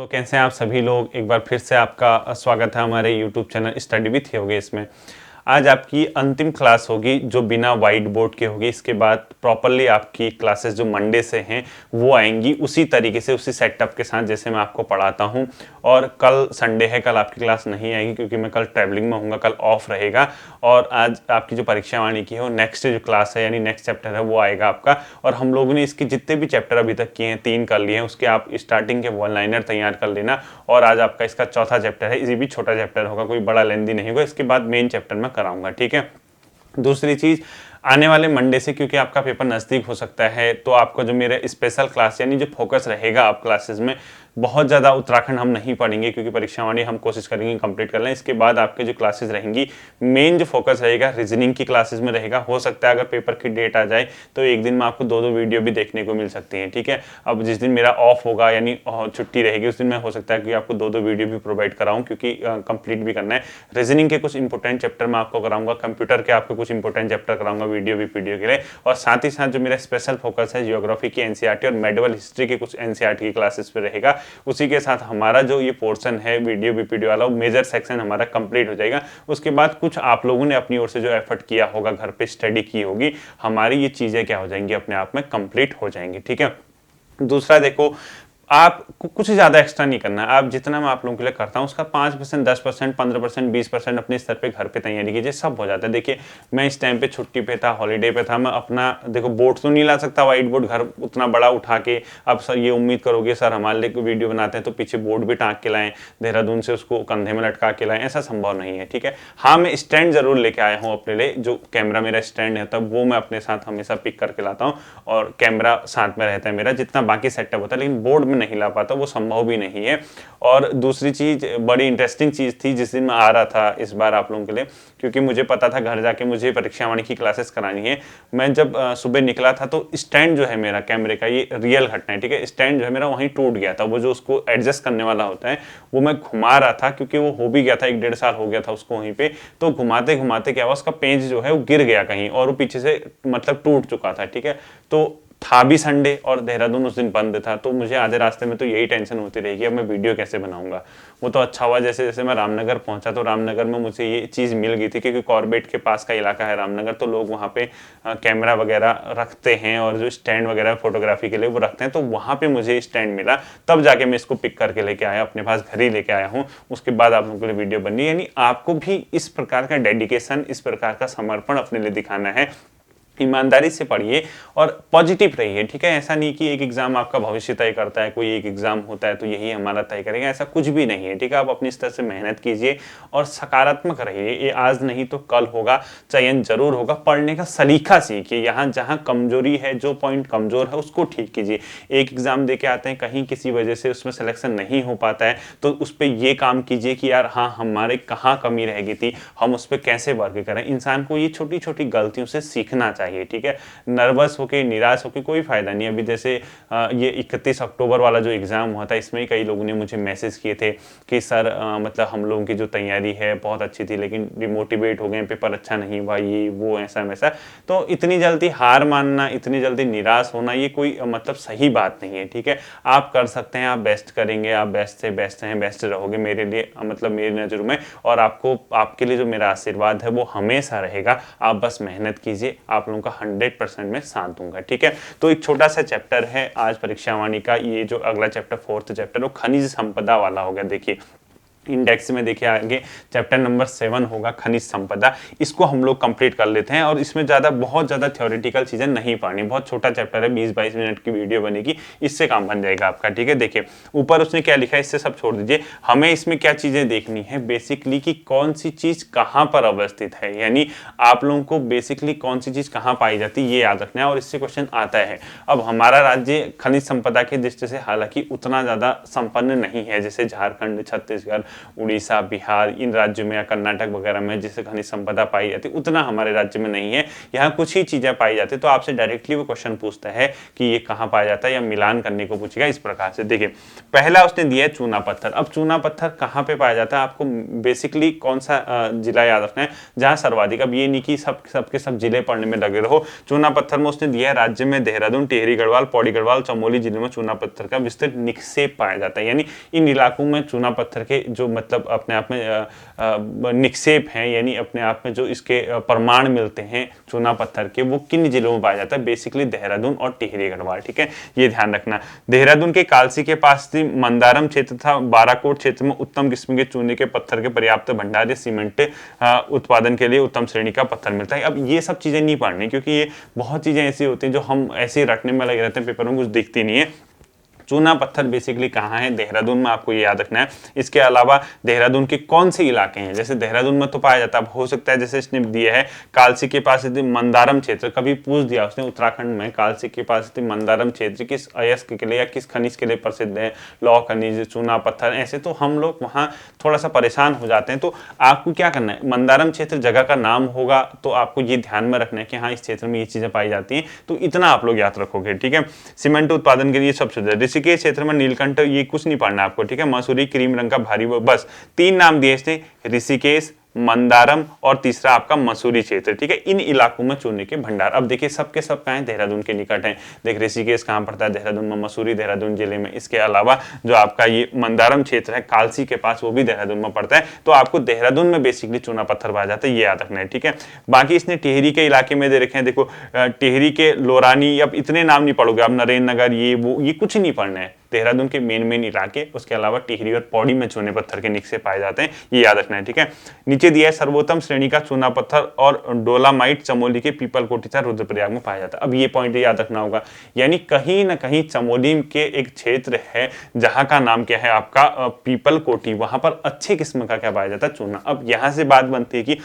तो कैसे हैं आप सभी लोग। एक बार फिर से आपका स्वागत है हमारे YouTube channel study with Yogesh में। आज आपकी अंतिम क्लास होगी जो बिना वाइट बोर्ड के होगी। इसके बाद प्रॉपरली आपकी क्लासेस जो मंडे से हैं वो आएंगी उसी तरीके से, उसी सेटअप के साथ जैसे मैं आपको पढ़ाता हूं। और कल संडे है, कल आपकी क्लास नहीं आएगी क्योंकि मैं कल ट्रैवलिंग में हूँगा, कल ऑफ रहेगा। और आज आपकी जो परीक्षा वाणी की है वो नेक्स्ट जो क्लास है यानी नेक्स्ट चैप्टर है वो आएगा आपका। और हम लोगों ने इसके जितने भी चैप्टर अभी तक किए हैं 3 कर लिए हैं, उसके आप स्टार्टिंग के वन लाइनर तैयार कर लेना। और आज आपका इसका चौथा चैप्टर है, इसी भी छोटा चैप्टर होगा, कोई बड़ा लेंदी नहीं होगा। इसके बाद मेन चैप्टर में कराऊंगा, ठीक है। दूसरी चीज, आने वाले मंडे से क्योंकि आपका पेपर नज़दीक हो सकता है तो आपका जो मेरा स्पेशल क्लास यानी जो फोकस रहेगा आप क्लासेस में, बहुत ज़्यादा उत्तराखंड हम नहीं पढ़ेंगे क्योंकि परीक्षा वाणी हम कोशिश करेंगे कंप्लीट कर लें। इसके बाद आपके जो क्लासेस रहेंगी, मेन जो फोकस रहेगा रीजनिंग की क्लासेस में रहेगा। हो सकता है अगर पेपर की डेट आ जाए तो एक दिन में आपको 2-2 वीडियो भी देखने को मिल सकती हैं, ठीक है। अब जिस दिन मेरा ऑफ होगा यानी छुट्टी रहेगी उस दिन मैं हो सकता है कि आपको 2-2 वीडियो भी प्रोवाइड कराऊँ क्योंकि कंप्लीट भी करना है। रीजनिंग के कुछ इंपॉर्टेंट चैप्टर मैं आपको कराऊंगा, कंप्यूटर के आपको कुछ इंपॉर्टेंट चैप्टर कराऊंगा वीडियो भी पीडीओ के लिए। और साथ ही साथ जो मेरा स्पेशल फोकस है जियोग्राफी की एनसीईआरटी और मेडिवल हिस्ट्री के कुछ एनसीईआरटी की क्लासेस पे रहेगा। उसी के साथ हमारा जो ये पोर्शन है वीडियो वीपीडी वाला, वो मेजर सेक्शन हमारा कंप्लीट हो जाएगा। उसके बाद कुछ आप लोगों ने अपनी ओर से जो एफर्ट किया होगा, घर पे स्टडी की होगी, हमारी ये चीजें क्या हो जाएंगी, अपने आप में कंप्लीट हो जाएंगी, ठीक है। दूसरा देखो, आपको कुछ ज़्यादा एक्स्ट्रा नहीं करना है। आप जितना मैं आप लोगों के लिए करता हूँ उसका 5%, 10%, 15%, 20% अपने स्तर पे घर पे तैयारी कीजिए, सब हो जाता है। देखिए मैं इस टाइम पे छुट्टी पे था, हॉलीडे पे था, मैं अपना देखो बोर्ड तो नहीं ला सकता, वाइट बोर्ड घर उतना बड़ा उठा के। अब सर ये उम्मीद करोगे सर हमारे लिए वीडियो बनाते हैं तो पीछे बोर्ड भी टाँग के लाएँ, देहरादून से उसको कंधे में लटका के लाएँ, ऐसा संभव नहीं है, ठीक है। हाँ मैं स्टैंड जरूर लेके आया हूँ अपने लिए, जो कैमरा मेरा स्टैंड है तब वो मैं अपने साथ हमेशा पिक करके लाता हूँ और कैमरा साथ में रहता है मेरा, जितना बाकी सेटअप होता है, लेकिन बोर्ड में नहीं ला पाता, वो संभव भी नहीं है। और दूसरी चीज, बड़ी इंटरेस्टिंग चीज थी जिस दिन मैं आ रहा था इस बार आप लोगों के लिए, क्योंकि मुझे पता था घर जाके मुझे परीक्षा वाणी की क्लासेस करानी है। मैं जब सुबह निकला था तो स्टैंड जो है मेरा कैमरे का, ये रियल घटना है, ठीक है, स्टैंड जो है मेरा वहीं टूट गया था। वो जो उसको एडजस्ट करने वाला होता है वो मैं घुमा रहा था क्योंकि वो हो भी गया था, 1-1.5 साल हो गया था उसको वहीं पे। तो घुमाते घुमाते क्या हुआ, उसका पेंच जो है वो गिर गया कहीं और वो पीछे से मतलब टूट चुका था, ठीक है। तो था भी संडे और देहरादून उस दिन बंद था, तो मुझे आधे रास्ते में तो यही टेंशन होती रहेगी अब मैं वीडियो कैसे बनाऊंगा। वो तो अच्छा हुआ जैसे जैसे मैं रामनगर पहुंचा तो रामनगर में मुझे ये चीज़ मिल गई थी क्योंकि कॉर्बेट के पास का इलाका है रामनगर, तो लोग वहाँ पे कैमरा वगैरह रखते हैं और जो स्टैंड वगैरह फोटोग्राफी के लिए वो रखते हैं। तो वहाँ पे मुझे स्टैंड मिला, तब जाके मैं इसको पिक करके लेके आया, अपने पास घर ही लेके आया हूँ। उसके बाद आप लोगों के लिए वीडियो बनी। यानी आपको भी इस प्रकार का डेडिकेशन, इस प्रकार का समर्पण अपने लिए दिखाना है। ईमानदारी से पढ़िए और पॉजिटिव रहिए, ठीक है। ऐसा नहीं कि एक एग्जाम आपका भविष्य तय करता है, कोई एक एग्जाम होता है तो यही हमारा तय करेगा, ऐसा कुछ भी नहीं है, ठीक है। आप अपनी स्तर से मेहनत कीजिए और सकारात्मक रहिए। ये आज नहीं तो कल होगा, चयन जरूर होगा। पढ़ने का सलीका सीखिए, यहाँ जहाँ कमजोरी है, जो पॉइंट कमजोर है उसको ठीक कीजिए। एक एग्जाम दे के आते हैं, कहीं किसी वजह से उसमें सिलेक्शन नहीं हो पाता है तो उस पर ये काम कीजिए कि यार हाँ हमारे कहाँ कमी रह गई थी, हम उस पर कैसे वर्क करें। इंसान को ये छोटी छोटी गलतियों से सीखना चाहिए, ठीक है। नर्वस होके, निराश होके कोई फायदा नहीं। अभी जैसे ये 31 अक्टूबर वाला जो एग्जाम हुआ था, इसमें ही कई लोगों ने मुझे मैसेज किए थे कि सर मतलब हम लोगों की जो तैयारी है बहुत अच्छी थी लेकिन डिमोटिवेट हो गए, पेपर अच्छा नहीं हुआ, ये वो ऐसा वैसा। तो इतनी जल्दी हार मानना, इतनी जल्दी निराश होना, ये कोई मतलब सही बात नहीं है, ठीक है। आप कर सकते हैं, आप बेस्ट करेंगे, आप बेस्ट से बेस्ट हैं, बेस्ट रहोगे मेरे लिए, मतलब मेरी नज़रों में। और आपको, आपके लिए जो मेरा आशीर्वाद है वो हमेशा रहेगा। आप बस मेहनत कीजिए, आप लोगों का 100% में साथ दूंगा, ठीक है। तो एक छोटा सा चैप्टर है आज परीक्षा वाणी का, ये जो अगला चैप्टर 4th चैप्टर वो खनिज संपदा वाला होगा। देखिए इंडेक्स में देखिए आगे चैप्टर नंबर 7 होगा खनिज संपदा। इसको हम लोग कंप्लीट कर लेते हैं और इसमें बहुत ज़्यादा थ्योरेटिकल चीज़ें नहीं पढ़नी, बहुत छोटा चैप्टर है, 20-22 मिनट की वीडियो बनेगी, इससे काम बन जाएगा आपका, ठीक है। देखिए ऊपर उसने क्या लिखा है, इससे सब छोड़ दीजिए। हमें इसमें क्या चीज़ें देखनी है बेसिकली कि कौन सी चीज़ कहाँ पर अवस्थित है, यानी आप लोगों को बेसिकली कौन सी चीज़ कहाँ पाई जाती है ये याद रखना है और इससे क्वेश्चन आता है। अब हमारा राज्य खनिज संपदा की दृष्टि से हालांकि उतना ज़्यादा संपन्न नहीं है जैसे झारखंड, छत्तीसगढ़ उड़ीसा, बिहार इन राज्यों में या कर्नाटक वगैरह में जिससे खनिज संपदा पाई जाती है उतना हमारे राज्य में नहीं है। यहाँ कुछ ही चीजें पाई जाती है, तो आपसे डायरेक्टली वो क्वेश्चन पूछता है कि ये कहाँ पाया जाता है या मिलान करने को पूछेगा इस प्रकार से। देखिए पहला उसने दिया है चूना पत्थर। अब चूना पत्थर कहाँ पे पाया जाता है, आपको बेसिकली कौन सा जिला याद रखना है जहाँ सर्वाधिक। अब ये नहीं कि सबके सब जिले पढ़ने में लगे रहो। चूना पत्थर में उसने दिया है राज्य में देहरादून, टिहरी गढ़वाल, पौड़ी गढ़वाल, चमोली जिले में चूना पत्थर का विस्तृत निक्षेप पाया जाता है। यानी इन इलाकों में चूना पत्थर के जो मतलब अपने आप में निक्षेप हैं, यानी अपने आप में जो इसके प्रमाण मिलते हैं चूना पत्थर के, वो किन जिलों में पाया जाता है, बेसिकली देहरादून और टिहरी गढ़वाल। ठीक है, ये ध्यान रखना। देहरादून के कालसी के पास मंदारम क्षेत्र था, बाराकोट क्षेत्र में उत्तम किस्म के चूने के पत्थर के पर्याप्त भंडार या सीमेंट उत्पादन के लिए उत्तम श्रेणी का पत्थर मिलता है। अब ये सब चीजें नहीं पढ़नी क्योंकि ये बहुत चीजें ऐसी होती हैं जो हम ऐसे ही रटने में लगे रहते हैं, पेपर में कुछ दिखती नहीं है। चूना पत्थर बेसिकली कहाँ है, देहरादून में, आपको ये याद रखना है। इसके अलावा देहरादून के कौन से इलाके हैं, जैसे देहरादून में तो पाया जाता है, हो सकता है जैसे इसने दिया है कालसी के पास मंदारम क्षेत्र, कभी पूछ दिया उसने उत्तराखंड में कालसी के पास मंदारम क्षेत्र किस अयस्क के लिए या किस खनिज के लिए प्रसिद्ध है, लौह खनिज, चूना पत्थर, ऐसे तो हम लोग वहाँ थोड़ा सा परेशान हो जाते हैं। तो आपको क्या करना है, मंदारम क्षेत्र जगह का नाम होगा तो आपको ये ध्यान में रखना है कि हाँ इस क्षेत्र में ये चीजें पाई जाती हैं, तो इतना आप लोग याद रखोगे। ठीक है, सीमेंट उत्पादन के लिए सबसे के क्षेत्र में नीलकंठ, ये कुछ नहीं पढ़ना आपको। ठीक है, मसूरी क्रीम रंग का भारी, बस 3 नाम दिए इसने, ऋषिकेश, मंदारम और तीसरा आपका मसूरी क्षेत्र। ठीक है, इन इलाकों में चूने के भंडार। अब देखिए सबके सब कहाँ हैं, देहरादून के निकट हैं। देख ऋषिकेश कहाँ पड़ता है, देहरादून में, मसूरी देहरादून जिले में। इसके अलावा जो आपका ये मंदारम क्षेत्र है कालसी के पास, वो भी देहरादून में पड़ता है। तो आपको देहरादून में बेसिकली चूना पत्थर पाया जाता है, ये याद रखना है। ठीक है, बाकी इसने टिहरी के इलाके में दे रखे हैं। देखो टिहरी के लोरानी, अब इतने नाम नहीं पढ़ोगे आप, नरेंद्र नगर, ये वो, ये कुछ नहीं पढ़ना है। देहरादून के मेन इलाके, उसके अलावा टिहरी और पौड़ी में चूने पत्थर के निक्षेप पाए जाते हैं, ये याद रखना है। ठीक है, नीचे दिया है सर्वोत्तम श्रेणी का चूना पत्थर और डोलामाइट चमोली के पीपल कोटिचा रुद्रप्रयाग में पाया जाता है। अब ये पॉइंट याद रखना होगा, यानी कहीं ना कहीं चमोली के एक क्षेत्र है जहां का नाम क्या है आपका पीपल कोटी, वहां पर अच्छे किस्म का क्या पाया जाता है, चूना। अब यहां से बात बनती है कि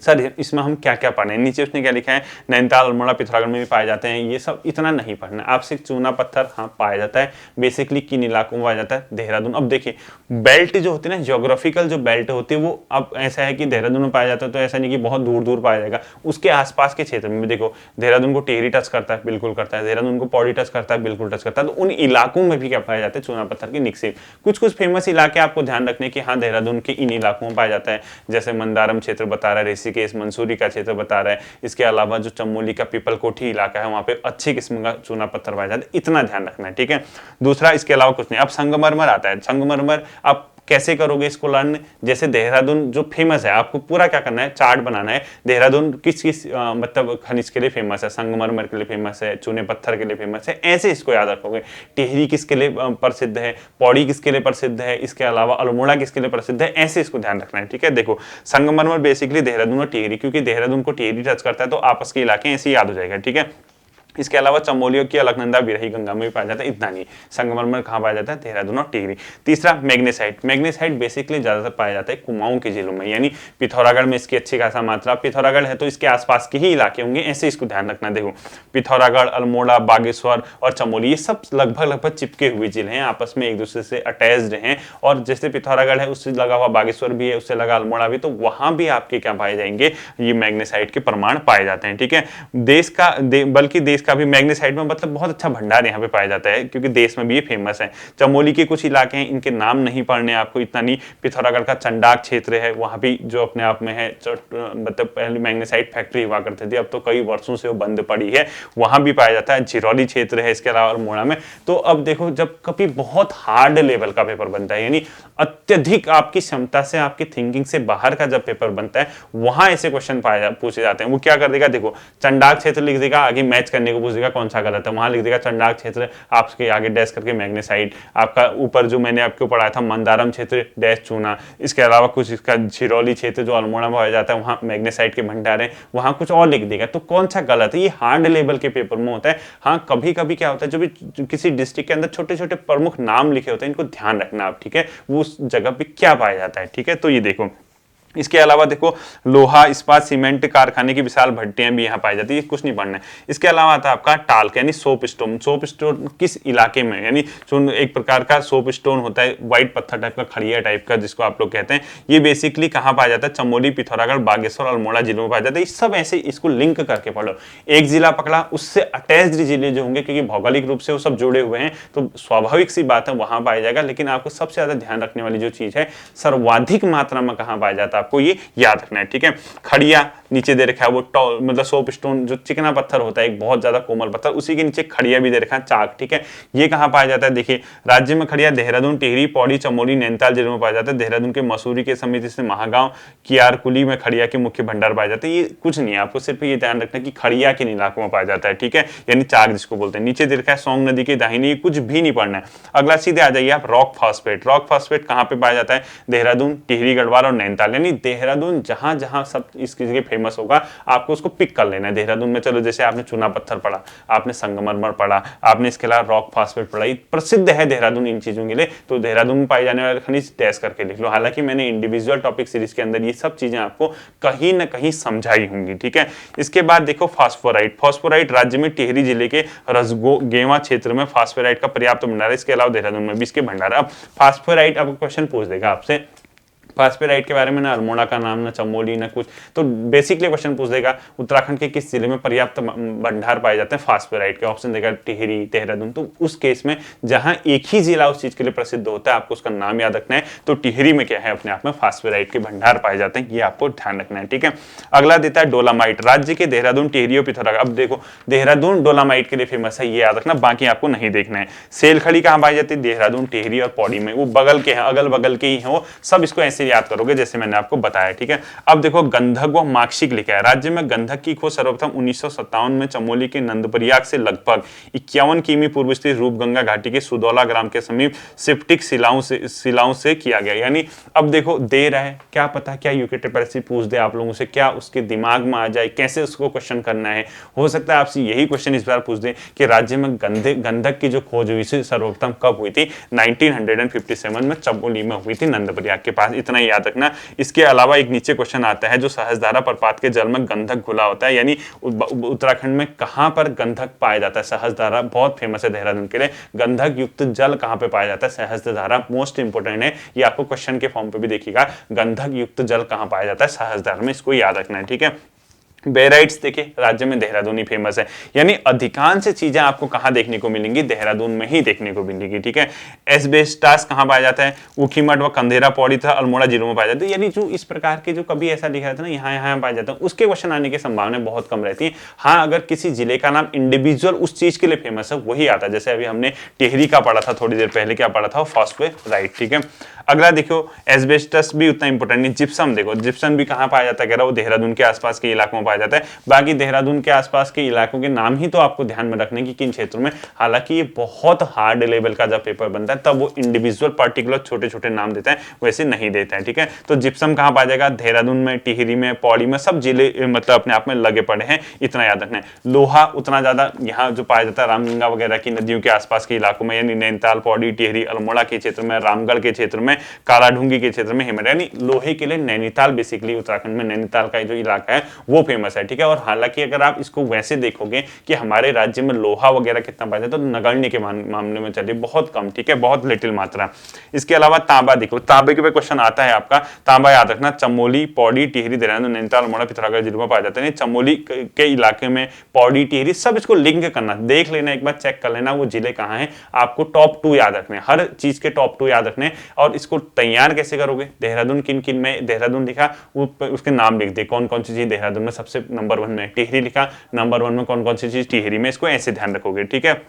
सर इसमें हम क्या क्या पढ़े, नीचे उसने क्या लिखा है, नैनीताल, अल्मोड़ा, पिथौरागढ़ में भी पाए जाते हैं, ये सब इतना नहीं पढ़ना। आपसे चूना पत्थर हाँ पाया जाता है, बेसिकली किन इलाकों में पाया जाता है, देहरादून। अब देखिए बेल्ट जो होती है ना, ज्योग्राफिकल जो बेल्ट होती है, वो अब ऐसा है कि देहरादून में पाया जाता है, तो ऐसा नहीं कि बहुत दूर दूर पाया जाएगा, उसके आसपास के क्षेत्र में भी। देखो देहरादून को टिहरी टच करता है, बिल्कुल करता है, देहरादून को पौड़ी टच करता है, बिल्कुल टच करता है, तो उन इलाकों में भी क्या पाया जाता है, चूना पत्थर के निक्षेप। कुछ कुछ फेमस इलाके आपको ध्यान रखने की, हाँ देहरादून के इन इलाकों में पाया जाता है, जैसे मंदारम क्षेत्र बता रहा है, ऋषिकेश, मंसूरी का क्षेत्र बता रहा है। इसके अलावा जो चमोली का पीपल कोठी इलाका है, वहां पे अच्छे किस्म का चूना पत्थर पाया जाता है, इतना ध्यान रखना है। ठीक है, दूसरा इसके अलावा कुछ नहीं। अब संगमरमर आता है, संगमरमर आप कैसे करोगे इसको लर्न, जैसे देहरादून जो फेमस है, आपको पूरा क्या करना है, चार्ट बनाना है। देहरादून किस किस मतलब खनिज के लिए फेमस है, संगमरमर के लिए फेमस है, चूने पत्थर के लिए फेमस है, ऐसे इसको याद रखोगे। टिहरी किसके लिए प्रसिद्ध है, पौड़ी किसके लिए प्रसिद्ध है, इसके अलावा अल्मोड़ा किसके लिए प्रसिद्ध है, ऐसे इसको ध्यान रखना है। ठीक है, देखो संगमरमर बेसिकली देहरादून और टिहरी, क्योंकि देहरादून को टिहरी टच करता है तो आपस के इलाके ऐसे याद हो जाएगा। ठीक है, इसके अलावा चमोलियों की अलकनंदा, बिरही, गंगा में भी पाया जाता है, इतना नहीं। संगमरमर कहाँ पाया जाता है, देहरादून और टिहरी। तीसरा मैग्नेसाइट, मैग्नेसाइट बेसिकली ज्यादातर पाया जाता है कुमाऊं के जिलों में, यानी पिथौरागढ़ में इसकी अच्छी खासा मात्रा। पिथौरागढ़ है तो इसके आसपास के ही इलाके होंगे, ऐसे इसको ध्यान रखना। देखो पिथौरागढ़, अल्मोड़ा, बागेश्वर और चमोली, ये सब लगभग चिपके हुए जिले हैं, आपस में एक दूसरे से अटैच्ड हैं। और जैसे पिथौरागढ़ है उससे लगा हुआ बागेश्वर भी है, उससे लगा अल्मोड़ा भी, तो वहां भी आपके क्या पाए जाएंगे, ये मैग्नेसाइट के प्रमाण पाए जाते हैं। ठीक है, देश का बल्कि देश का भी मैग्नेसाइट में मतलब बहुत अच्छा भंडार यहाँ पे पाया जाता है, क्योंकि देश में भी ये फेमस है। चमोली के कुछ इलाके हैं, इनके नाम नहीं पढ़ने आपको, इतना नहीं। पिथौरागढ़ का चंडाक क्षेत्र है, वहां भी जो अपने आप में है, मतलब पहले मैग्नेसाइट फैक्ट्री हुआ करती थी, अब तो कई वर्षों से वो बंद पड़ी है, वहां भी पाया जाता है। झिरौली क्षेत्र है इसके अलावा अल्मोड़ा में। तो अब देखो जब कभी बहुत हार्ड लेवल का पेपर बनता है, यानी अत्यधिक आपकी क्षमता से, आपकी थिंकिंग से बाहर का जब पेपर बनता है, वहां ऐसे क्वेश्चन पूछे जाते हैं। वो क्या कर देगा, देखो चंडाक क्षेत्र लिख देगा, आगे मैच करने को पूछ देगा कौन सा गलत है, वहां लिख देगा चंडाक क्षेत्र, आपके आगे डैश करके मैग्नेसाइट। आपका ऊपर जो मैंने आपको पढ़ाया था मंदारम क्षेत्र डैश चूना, इसके अलावा कुछ इसका झिरौली क्षेत्र जो अल्मोड़ा में पाया जाता है, वहां मैग्नेसाइट के भंडार है, वहां कुछ और लिख देगा। तो कौन सा गलत है, ये हार्ड लेवल के पेपर में होता है। हाँ कभी कभी क्या होता है, जो भी किसी डिस्ट्रिक्ट के अंदर छोटे छोटे प्रमुख नाम लिखे होते हैं, इनको ध्यान रखना आप। ठीक है, वो उस जगह पे क्या पाया जाता है। ठीक है, तो ये देखो इसके अलावा देखो लोहा इस्पात सीमेंट कारखाने की विशाल भट्टियां भी यहाँ पाई जाती है, कुछ नहीं पढ़ना है। इसके अलावा आता है आपका टाल्क यानी सोप स्टोन। सोप स्टोन किस इलाके में, यानी एक प्रकार का सोप स्टोन होता है, व्हाइट पत्थर टाइप का, खड़िया टाइप का, जिसको आप लोग कहते हैं। ये बेसिकली कहाँ पाया जाता है? चमोली, पिथौरागढ़, बागेश्वर, अल्मोड़ा जिलों में पाया जाता है। ये सब ऐसे इसको लिंक करके पढ़ो। एक जिला पकड़ा, उससे अटैच्ड जिले जो होंगे, क्योंकि भौगोलिक रूप से वो सब जुड़े हुए हैं, तो स्वाभाविक सी बात है वहां पाया जाएगा। लेकिन आपको सबसे ज्यादा ध्यान रखने वाली जो चीज है, सर्वाधिक मात्रा में कहां पाया जाता है, आपको ये याद रखना है, ठीक है। खड़िया नीचे दे रखा है, वो मतलब सोप स्टोन जो चिकना पत्थर होता है, एक बहुत ज्यादा कोमल पत्थर, उसी के नीचे खड़िया भी दे रखा है, चाक, ठीक है। ये कहां पाया जाता है? देखिए राज्य में खड़िया देहरादून, टिहरी, पौड़ी, चमोली, नैनीताल जिलों में पाया जाता है। देहरादून के मसूरी के समीप से महागांव, कियारकुली में खड़िया के मुख्य भंडार पाए जाते हैं। ये कुछ नहीं है, आपको सिर्फ ये ध्यान रखना है कि खड़िया के इलाकों में पाया जाता है, ठीक है, यानी चाक जिसको बोलते हैं। नीचे दे रखा है सोंग नदी के दाहिनी, कुछ भी नहीं पढ़ना है। अगला सीधे आ जाइए आप, रॉक फॉस्फेट। रॉक फॉस्फेट कहां पे पाया जाता है? देहरादून, टिहरी, गढ़वाल और नैनीताल, यानी देहरादून जहां जहां सब इस जगह फेमस होगा, आपको उसको पिक कर लेना है। देहरादून में चलो, जैसे आपने चूना पत्थर पढ़ा, आपने संगमरमर पढ़ा, आपने इसके अलावा रॉक फॉस्फेट पढ़ा, प्रसिद्ध है देहरादून इन चीजों के लिए, तो देहरादून में पाए जाने वाले खनिज डैश करके लिख लो। हालांकि मैंने इंडिविजुअल टॉपिक सीरीज के अंदर ये सब चीजें आपको कहीं ना कहीं समझाई होंगी, ठीक है। इसके बाद देखो फास्फोराइट। फास्फोराइट राज्य में टिहरी जिले के रसगोगेवा क्षेत्र में फास्फोराइट का पर्याप्त भंडार है। इसके अलावा देहरादून में भी इसके भंडार है। अब फास्फोराइट आपको क्वेश्चन पूछ देगा आपसे फास्फोराइट के बारे में, ना अल्मोड़ा का नाम, ना चमोली, ना कुछ, तो बेसिकली क्वेश्चन पूछ देगा उत्तराखंड के किस जिले में पर्याप्त भंडार पाए जाते हैं फास्फोराइट के। ऑप्शन देगा टिहरी, देहरादून। तो उस केस में जहां एक ही जिला उस चीज के लिए प्रसिद्ध होता है, आपको उसका नाम याद रखना है। तो टिहरी में क्या है, अपने आप में फास्फोराइट के भंडार पाए जाते हैं, ये आपको ध्यान रखना है, ठीक है। अगला देता है डोलामाइट। राज्य के देहरादून, टिहरी और पिथौरागढ़। अब देखो देहरादून डोलामाइट के लिए फेमस है, ये याद रखना, बाकी आपको नहीं देखना है। सेलखड़ी कहां पाई जाती है? देहरादून, टिहरी और पौड़ी में। वो बगल के हैं, अगल बगल के ही हैं वो सब, इसको ऐसे याद करोगे जैसे मैंने आपको बताया, ठीक है। अब देखो गंधक व माक्षिक लिखा है। राज्य में गंधक की खोज सर्वप्रथम 1957 में चमोली के नंदप्रयाग से लगभग 51 किमी पूर्व स्थित रूपगंगा घाटी के सुदौला ग्राम के समीप सिप्टिक शिलाओं से किया गया। यानी अब देखो दे रहा है, क्या पता क्या यूकेटीपीएससी पूछ दे आप लोगों से, क्या उसके दिमाग में आ जाए, कैसे उसको क्वेश्चन करना है। हो सकता है आपसे यही क्वेश्चन इस बार पूछ दे कि राज्य में गंधक की जो खोज हुई थी सर्वप्रथम कब हुई थी? 1957 में चमोली में हुई थी, नंदप्रयाग के पास। इतना ही याद रखना। इसके अलावा एक नीचे क्वेश्चन आता है, जो सहस्त्रधारा प्रपात के जल में गंधक घुला होता है, यानी उत्तराखंड में कहां पर गंधक पाया जाता है? सहस्त्रधारा बहुत फेमस है देहरादून के लिए। गंधक युक्त जल कहां पे पाया जाता है? सहस्त्रधारा। मोस्ट इंपोर्टेंट है, ये आपको क्वेश्चन के फॉर्म पे भी देखिएगा, गंधक युक्त जल कहां पाया जाता है? सहस्त्रधारा में। इसको याद रखना है, ठीक है। बेराइट्स देखिए राज्य में देहरादून ही फेमस है, यानी अधिकांश चीजें आपको कहां देखने को मिलेंगी? देहरादून में ही देखने को मिलेगी, ठीक है। एस्बेस्टास कहां पाया जाता है? ऊखीमठ व कंधेरा, पौड़ी तथा अल्मोड़ा जिलों में पाया जाता है। यानी जो इस प्रकार के जो कभी ऐसा लिखा था ना, यहाँ पाया जाता है, उसके क्वेश्चन आने की संभावना बहुत कम रहती है। हाँ, अगर किसी जिले का नाम इंडिविजुअल उस चीज के लिए फेमस है, वही आता है। जैसे अभी हमने टिहरी का पढ़ा था थोड़ी देर पहले, क्या पढ़ा था? फास्फोराइट, ठीक है। अगला देखो एस्बेस्टस भी उतना इंपॉर्टेंट नहीं। जिप्सम देखो, जिप्सम भी कहां पाया जाता है? कह रहा वो देहरादून के आसपास के इलाकों में पाया जाता है। बाकी देहरादून के आसपास के इलाकों के नाम ही तो आपको ध्यान में रखने की किन क्षेत्रों में। हालांकि ये बहुत हार्ड लेवल का जब पेपर बनता है तब वो इंडिविजुअल पर्टिकुलर छोटे छोटे नाम देता है, वैसे नहीं देता है, ठीक है। तो जिप्सम कहां पाया जाएगा? देहरादून में, टिहरी में, पौड़ी में, सब जिले मतलब अपने आप में लगे पड़े हैं, इतना याद रखना है। लोहा उतना ज्यादा यहाँ जो पाया जाता है रामगंगा वगैरह की नदियों के आसपास के इलाकों में, यानी नैनीताल, पौड़ी, टिहरी, अल्मोड़ा के क्षेत्र में, रामगढ़ के क्षेत्र में, कालाढूंगी के क्षेत्र में, हिमालय, यानी लोहे के लिए नैनीताल, बेसिकली उत्तराखंड में नैनीताल का जो इलाका है वो फेमस है, ठीक है। और हालांकि अगर आप इसको वैसे देखोगे कि हमारे राज्य में लोहा वगैरह कितना पाया जाता है, तो नगण्य के मामले में चलिए बहुत कम, ठीक है, बहुत लिटिल मात्रा। इसके अलावा तांबा देखो, तांबे के क्वेश्चन आता है आपका। तांबा याद रखना, चमोली, पौड़ी, टिहरी, देहरादून, नैनीताल, अल्मोड़ा, पिथौरागढ़ जिलों में पाया जाता है। चमोली के इलाके में, पौड़ी, टिहरी, सब इसको लिंक करना, देख लेना, एक बार चेक कर लेना वो जिले कहां हैं। आपको टॉप 2 याद रखने, हर चीज के टॉप 2 याद रखने। और इसको तैयार कैसे करोगे? देहरादून किन किन में देहरादून लिखा, उसके नाम लिख दे, कौन कौन सी चीज देहरादून में सबसे नंबर 1 में। टिहरी लिखा, नंबर 1 में कौन कौन सी चीज टिहरी में, इसको ऐसे ध्यान रखोगे, ठीक है।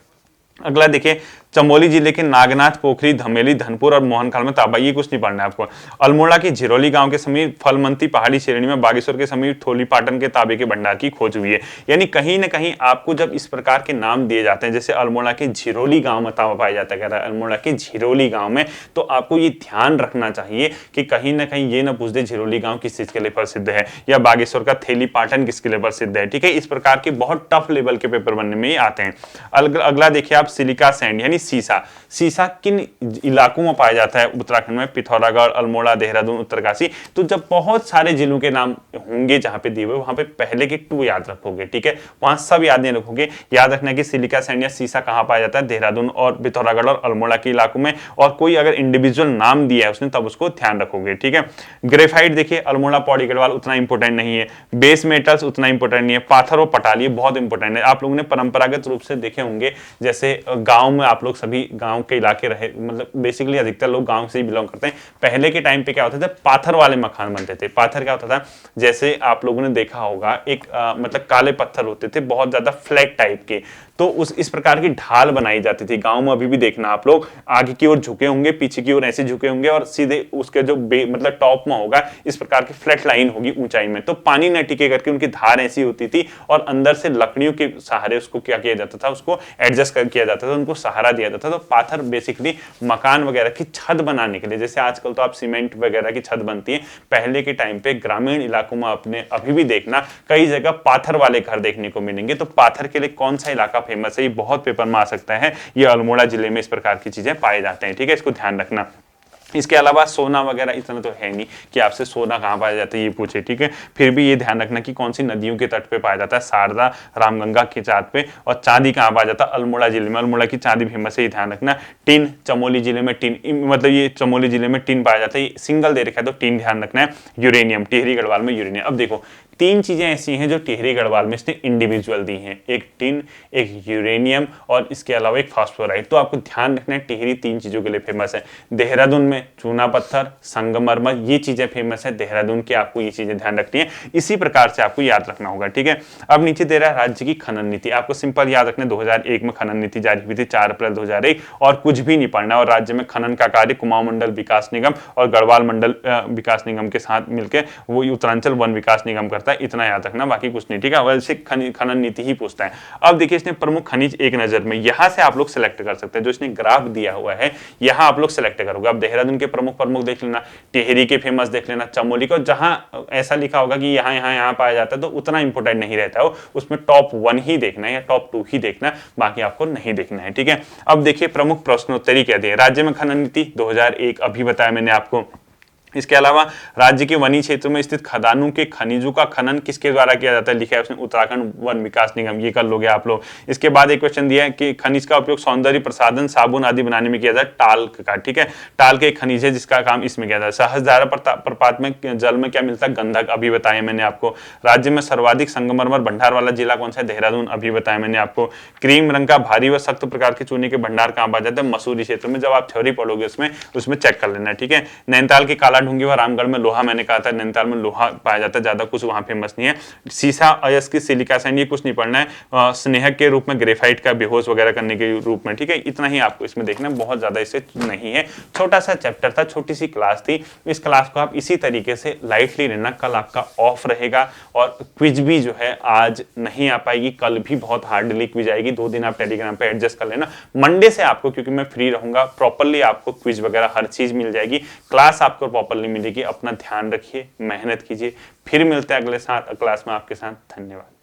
अगला देखिए, चमोली जिले के नागनाथ, पोखरी, धमेली, धनपुर और मोहनखाल में तांबा, ये कुछ नहीं पढ़ना है आपको। अल्मोड़ा के झिरोली गांव के समीप फलमंती पहाड़ी श्रेणी में, बागेश्वर के समीप थोलीपाटन के तांबे के भंडार की खोज हुई है। यानी कहीं ना कहीं आपको जब इस प्रकार के नाम दिए जाते हैं, जैसे अल्मोड़ा के झिरोली गांव में तांबा पाया जाता है, कह रहा है अल्मोड़ा के झिरोली गांव में, तो आपको ये ध्यान रखना चाहिए कि कहीं ना कहीं ये ना पूछ दे झिरोली गांव किस चीज के लिए प्रसिद्ध है, या बागेश्वर का थेलीपाटन किसके लिए प्रसिद्ध है, ठीक है। इस प्रकार के बहुत टफ लेवल के पेपर बनने में आते हैं। अगला देखिए आप, सिलिका सैंड, यानी सीसा। सीसा किन इलाकों में पाया जाता है उत्तराखंड में? पिथौरागढ़, अल्मोड़ा, देहरादून, उत्तरकाशी। तो जब बहुत सारे जिलों के नाम होंगे जहां पे दिए हुए, वहां पे पहले के 2 याद रखोगे, ठीक है, वहां सब याद नहीं रखोगे। याद रखना कि सिलिका सैंड या सीसा कहां पाया जाता है? देहरादून और पिथौरागढ़ और अल्मोड़ा के इलाकों में। और कोई अगर इंडिविजुअल नाम दिया है उसने तब उसको ध्यान रखोगे, ठीक है। ग्रेफाइट देखिए, अल्मोड़ा, पौड़ी गढ़वाल उतना इंपॉर्टेंट नहीं है। बेस मेटल्स उतना इंपॉर्टेंट नहीं है। पाथर और पटाल ये बहुत इंपॉर्टेंट है। आप लोगों ने परंपरागत रूप से देखे होंगे, जैसे गांव में आप लोग सभी गांव के इलाके रहे, मतलब बेसिकली अधिकतर लोग गांव से ही बिलोंग करते हैं। पहले के टाइम पे क्या होता था? पाथर वाले मकान बनते थे। पाथर क्या होता था? जैसे आप लोगों ने देखा होगा, एक मतलब काले पत्थर होते थे, बहुत ज्यादा फ्लैट टाइप के। तो इस प्रकार की ढाल बनाई जाती थी गांव में। अभी भी देखना आप लोग, आगे की ओर झुके होंगे, पीछे की ओर ऐसे झुके होंगे, और सीधे उसके जो मतलब टॉप में होगा इस प्रकार की फ्लैट लाइन होगी ऊंचाई में। तो पानी न टिके करके उनकी धार ऐसी होती थी, और अंदर से लकड़ियों के सहारे उसको क्या किया जाता था? उसको एडजस्ट किया जाता था, उनको सहारा दिया जाता था। तो पाथर बेसिकली मकान वगैरह की छत बनाने के लिए, जैसे आजकल तो आप सीमेंट वगैरह की छत बनती है, पहले के टाइम पे ग्रामीण इलाकों में अपने अभी भी देखना कई जगह पाथर वाले घर देखने को मिलेंगे। तो पाथर के लिए कौन सा इलाका फेमस है? ये बहुत पेपर में आ सकता है। ये अल्मोड़ा जिले में इस प्रकार की चीजें पाए जाते हैं, ठीक है, इसको ध्यान रखना। इसके अलावा सोना वगैरह इतना तो है नहीं कि आपसे सोना कहाँ पाया जाता है ये पूछे, ठीक है। फिर भी ये ध्यान रखना कि कौन सी नदियों के तट पे पाया जाता है? शारदा, रामगंगा के तट पे। और चांदी कहाँ पाया जाता है? अल्मोड़ा जिले में। अल्मोड़ा की चांदी फेमस है, ये ध्यान रखना। टिन, चमोली जिले में टिन, मतलब ये चमोली जिले में टिन पाया जाता है, सिंगल दे रखा है तो टिन ध्यान रखना है। यूरेनियम, टिहरी गढ़वाल में यूरेनियम। अब देखो 3 चीजें ऐसी हैं जो टिहरी गढ़वाल में इसने इंडिविजुअल दी हैं, एक टिन, एक यूरेनियम और इसके अलावा एक फास्फोराइट। तो आपको ध्यान रखना है टिहरी 3 चीजों के लिए फेमस है। देहरादून में चूना पत्थर, संगमरमर, ये चीजें फेमस है देहरादून की, आपको ये चीजें ध्यान रखनी है। इसी प्रकार से आपको याद रखना होगा, ठीक है। अब नीचे दे रहा है राज्य की खनन नीति। आपको सिंपल याद रखना, 2001 में खनन नीति जारी हुई थी, 4 अप्रैल 2001, और कुछ भी नहीं पढ़ना। और राज्य में खनन का कार्य कुमाऊं मंडल विकास निगम और गढ़वाल मंडल विकास निगम के साथ मिलकर वो उत्तरांचल वन विकास निगम करता है, इतना याद रखना, बाकी कुछ नहीं, ठीक है। वैसे खनन नीति ही पूछता है। अब देखिए इसने प्रमुख खनिज एक नजर में, यहां से आप लोग सिलेक्ट कर सकते हैं, जो इसने ग्राफ दिया हुआ है यहां आप लोग सिलेक्ट करोगे। अब देहरादून के प्रमुख देख लेना, टिहरी के फेमस देख लेना, चमोली को, जहां ऐसा लिखा होगा कि यहां पाया जाता है तो उतना इंपोर्टेंट नहीं रहता हो, उसमें टॉप 1 ही देखना है या टॉप 2 ही देखना, बाकी आपको नहीं देखना है, ठीक है। अब देखिए प्रमुख प्रश्नोत्तरी क्या दिए। राज्य में खनन नीति 2001 अभी बताया मैंने आपको। इसके अलावा राज्य के वनी क्षेत्र में स्थित खदानों के खनिजों का खनन किसके द्वारा किया जाता है? लिखा है उसने उत्तराखंड वन विकास निगम, ये कर लोगे आप लोग। इसके बाद एक क्वेश्चन दिया है कि खनिज का उपयोग सौंदर्य प्रसाधन, साबुन आदि बनाने में किया जाता है, टाल्क का, ठीक है। टाल्क एक खनिज है जिसका काम इसमें किया जाता है। सहस्त्रधारा प्रपात में जल में क्या मिलता है? गंधक, अभी बताया मैंने आपको। राज्य में सर्वाधिक संगमरमर भंडार वाला जिला कौन सा है? देहरादून, अभी बताया मैंने आपको। क्रीम रंग का भारी व सख्त प्रकार के चूने के भंडार कहां पाया जाता है? मसूरी क्षेत्र में। जब आप थ्योरी पढ़ोगे उसमें चेक कर लेना, ठीक है। नैनीताल के काला ढूंगी व रामगढ़ में लोहा, मैंने कहा था नैनीताल में लोहा पाया जाता है, ज्यादा कुछ वहां फेमस नहीं है। सीसा, अयस्क, सिलिका सैंड, ये कुछ नहीं पढ़ना है। स्नेहक के रूप में, ग्रेफाइट का बेहोश वगैरह करने के रूप में, ठीक है। इतना ही आपको इसमें देखना, बहुत ज्यादा इससे नहीं है। छोटा सा चैप्टर था, छोटी सी क्लास थी। इस क्लास को आप इसी तरीके से लाइटली लेना। कल आपका ऑफ रहेगा और क्विज भी जो है आज नहीं आ पाएगी, कल भी बहुत हार्डली क्विज आएगी। 2 दिन आप टेलीग्राम पे एडजस्ट कर लेना। मंडे से आपको, क्योंकि मैं फ्री रहूंगा, प्रॉपर्ली आपको क्विज वगैरह हर चीज मिल जाएगी, क्लास आपको प्रॉपर्ली मिलेगी। अपना ध्यान रखिए, मेहनत कीजिए, फिर मिलते हैं अगले क्लास में आपके साथ। धन्यवाद।